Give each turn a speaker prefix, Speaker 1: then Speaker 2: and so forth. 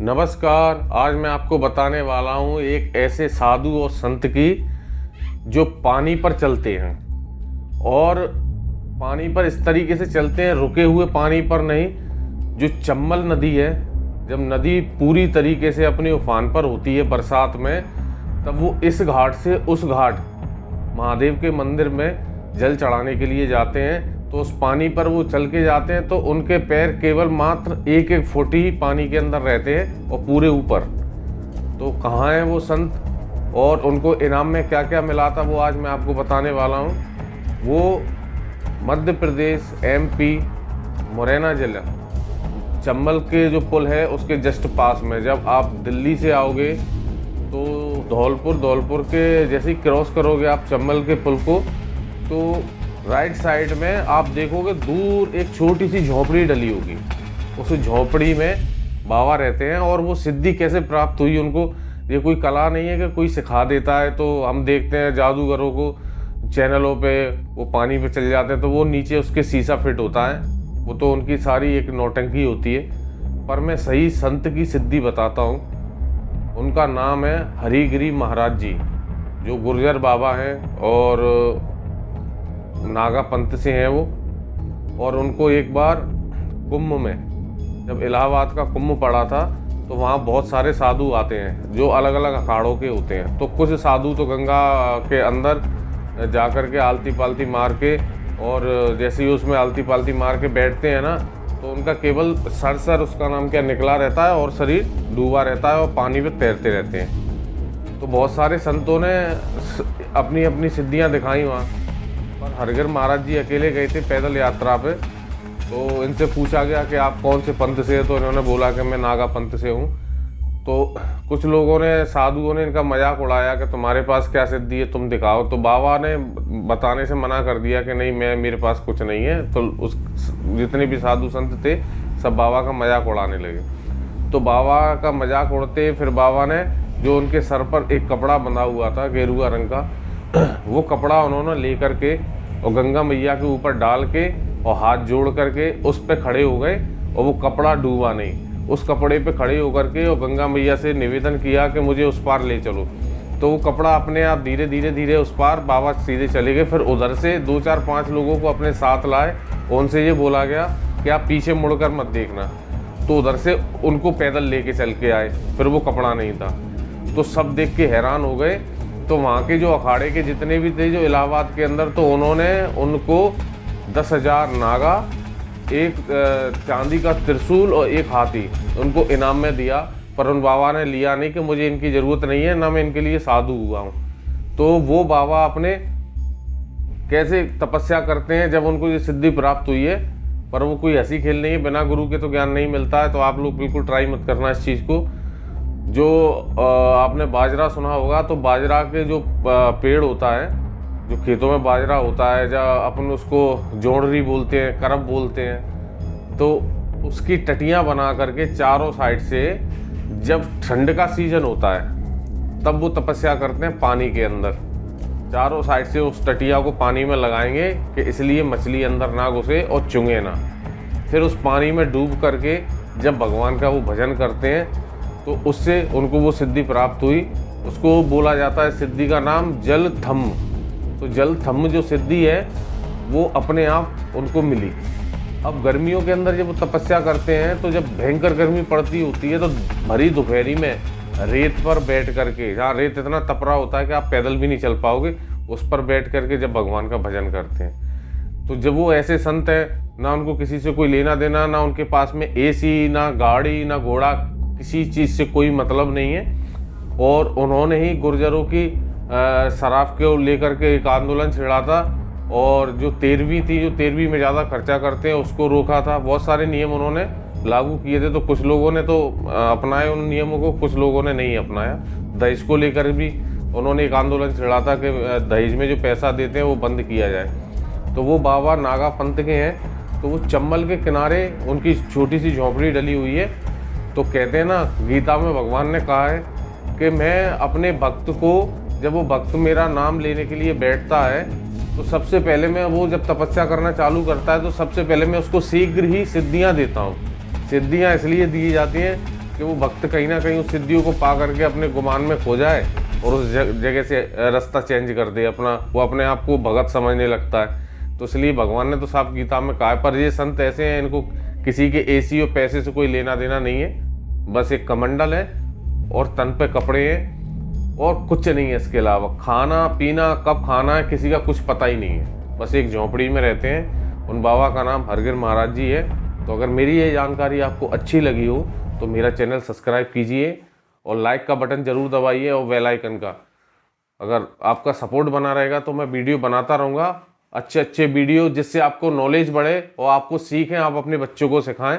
Speaker 1: नमस्कार। आज मैं आपको बताने वाला हूँ एक ऐसे साधु और संत की जो पानी पर चलते हैं और पानी पर इस तरीके से चलते हैं, रुके हुए पानी पर नहीं। जो चंबल नदी है, जब नदी पूरी तरीके से अपने उफान पर होती है बरसात में, तब वो इस घाट से उस घाट महादेव के मंदिर में जल चढ़ाने के लिए जाते हैं। तो उस पानी पर वो चल के जाते हैं तो उनके पैर केवल मात्र एक एक फुट ही पानी के अंदर रहते हैं और पूरे ऊपर। तो कहाँ है वो संत और उनको इनाम में क्या क्या मिला था, वो आज मैं आपको बताने वाला हूँ। वो मध्य प्रदेश MP मुरैना जिला चंबल के जो पुल है उसके जस्ट पास में, जब आप दिल्ली से आओगे तो धौलपुर के जैसे ही क्रॉस करोगे आप चंबल के पुल को, तो राइट साइड में आप देखोगे दूर एक छोटी सी झोपड़ी डली होगी। उस झोपड़ी में बाबा रहते हैं और वो सिद्धि कैसे प्राप्त हुई उनको, ये कोई कला नहीं है कि कोई सिखा देता है। तो हम देखते हैं जादूगरों को चैनलों पे, वो पानी पे चले जाते हैं तो वो नीचे उसके शीशा फिट होता है, वो तो उनकी सारी एक नौटंकी होती है। पर मैं सही संत की सिद्धि बताता हूँ। उनका नाम है हरिगिरी महाराज जी, जो गुर्जर बाबा हैं और नागा पंथ से हैं वो। और उनको एक बार कुंभ में, जब इलाहाबाद का कुंभ पड़ा था, तो वहाँ बहुत सारे साधु आते हैं जो अलग अलग अखाड़ों के होते हैं। तो कुछ साधु तो गंगा के अंदर जा कर के आलती पालती मार के, और जैसे ही उसमें आलती पालती मार के बैठते हैं ना, तो उनका केवल सर उसका नाम क्या निकला रहता है और शरीर डूबा रहता है और पानी में तैरते रहते हैं। तो बहुत सारे संतों ने अपनी अपनी सिद्धियाँ दिखाई वहाँ पर। हरिगिरी महाराज जी अकेले गए थे पैदल यात्रा पे। तो इनसे पूछा गया कि आप कौन से पंथ से हैं, तो इन्होंने बोला कि मैं नागा पंथ से हूँ। तो कुछ लोगों ने, साधुओं ने इनका मजाक उड़ाया कि तुम्हारे पास क्या सिद्धि है, तुम दिखाओ। तो बाबा ने बताने से मना कर दिया कि नहीं, मेरे पास कुछ नहीं है। तो उस जितने भी साधु संत थे सब बाबा का मजाक उड़ाने लगे। तो बाबा का मजाक उड़ते फिर बाबा ने, जो उनके सर पर एक कपड़ा बंधा हुआ था गेरुआ रंग का, वो कपड़ा उन्होंने ले करके और गंगा मैया के ऊपर डाल के और हाथ जोड़ करके उस पर खड़े हो गए और वो कपड़ा डूबा नहीं। उस कपड़े पे खड़े होकर के और गंगा मैया से निवेदन किया कि मुझे उस पार ले चलो। तो वो कपड़ा अपने आप धीरे धीरे उस पार, बाबा सीधे चले गए। फिर उधर से 2 4 5 लोगों को अपने साथ लाए। उनसे ये बोला गया कि आप पीछे मुड़कर मत देखना। तो उधर से उनको पैदल लेके चल के आए, फिर वो कपड़ा नहीं था। तो सब देख के हैरान हो गए। तो वहाँ के जो अखाड़े के जितने भी थे जो इलाहाबाद के अंदर, तो उन्होंने उनको 10,000 नागा, एक चांदी का त्रिशूल और एक हाथी उनको इनाम में दिया। पर उन बाबा ने लिया नहीं कि मुझे इनकी ज़रूरत नहीं है, ना मैं इनके लिए साधु हुआ हूँ। तो वो बाबा अपने कैसे तपस्या करते हैं जब उनको ये सिद्धि प्राप्त हुई है। पर वो कोई ऐसी खेल नहीं है, बिना गुरु के तो ज्ञान नहीं मिलता है। तो आप लोग बिल्कुल ट्राई मत करना इस चीज़ को। जो आपने बाजरा सुना होगा, तो बाजरा के जो पेड़ होता है, जो खेतों में बाजरा होता है, जब अपन उसको जोड़री बोलते हैं, करब बोलते हैं, तो उसकी टटियाँ बना करके चारों साइड से, जब ठंड का सीजन होता है तब वो तपस्या करते हैं पानी के अंदर। चारों साइड से उस टटिया को पानी में लगाएंगे कि इसलिए मछली अंदर ना घुसे और चुंगे ना। फिर उस पानी में डूब करके जब भगवान का वो भजन करते हैं तो उससे उनको वो सिद्धि प्राप्त हुई। उसको बोला जाता है, सिद्धि का नाम जल थम। तो जल थम जो सिद्धि है वो अपने आप उनको मिली। अब गर्मियों के अंदर जब वो तपस्या करते हैं, तो जब भयंकर गर्मी पड़ती होती है, तो भरी दोपहरी में रेत पर बैठ करके, जहाँ रेत इतना तपरा होता है कि आप पैदल भी नहीं चल पाओगे, उस पर बैठ करके जब भगवान का भजन करते हैं, तो जब वो ऐसे संत हैं, ना उनको किसी से कोई लेना देना, ना उनके पास में AC, ना गाड़ी, ना घोड़ा, किसी चीज़ से कोई मतलब नहीं है। और उन्होंने ही गुर्जरों की शराब को लेकर के एक आंदोलन छेड़ा था। और जो 13वीं थी, जो 13वीं में ज़्यादा खर्चा करते हैं, उसको रोका था। बहुत सारे नियम उन्होंने लागू किए थे। तो कुछ लोगों ने तो अपनाए उन नियमों को, कुछ लोगों ने नहीं अपनाया। दहेज को लेकर भी उन्होंने एक आंदोलन छेड़ा था कि दहेज में जो पैसा देते हैं वो बंद किया जाए। तो वो बाबा नागा पंथ के हैं। तो वो चंबल के किनारे उनकी छोटी सी झोंपड़ी डली हुई है। तो कहते हैं ना, गीता में भगवान ने कहा है कि मैं अपने भक्त को, जब वो भक्त मेरा नाम लेने के लिए बैठता है, तो सबसे पहले मैं, वो जब तपस्या करना चालू करता है, तो सबसे पहले मैं उसको शीघ्र ही सिद्धियां देता हूँ। सिद्धियां इसलिए दी जाती हैं कि वो भक्त कहीं ना कहीं उस सिद्धियों को पा करके अपने गुमान में खो जाए और उस जगह से रास्ता चेंज कर दे अपना, वो अपने आप को भगत समझने लगता है। तो इसलिए भगवान ने तो साफ गीता में कहा है। पर ये संत ऐसे हैं, इनको किसी के एसी और पैसे से कोई लेना देना नहीं है, बस एक कमंडल है और तन पे कपड़े हैं और कुछ नहीं है इसके अलावा। खाना पीना कब खाना है किसी का कुछ पता ही नहीं है, बस एक झोंपड़ी में रहते हैं। उन बाबा का नाम हरगिर महाराज जी है। तो अगर मेरी ये जानकारी आपको अच्छी लगी हो तो मेरा चैनल सब्सक्राइब कीजिए और लाइक का बटन ज़रूर दबाइए और बेल आइकन का। अगर आपका सपोर्ट बना रहेगा तो मैं वीडियो बनाता रहूँगा, अच्छे अच्छे वीडियो, जिससे आपको नॉलेज बढ़े और आपको सीखें, आप अपने बच्चों को सिखाएं।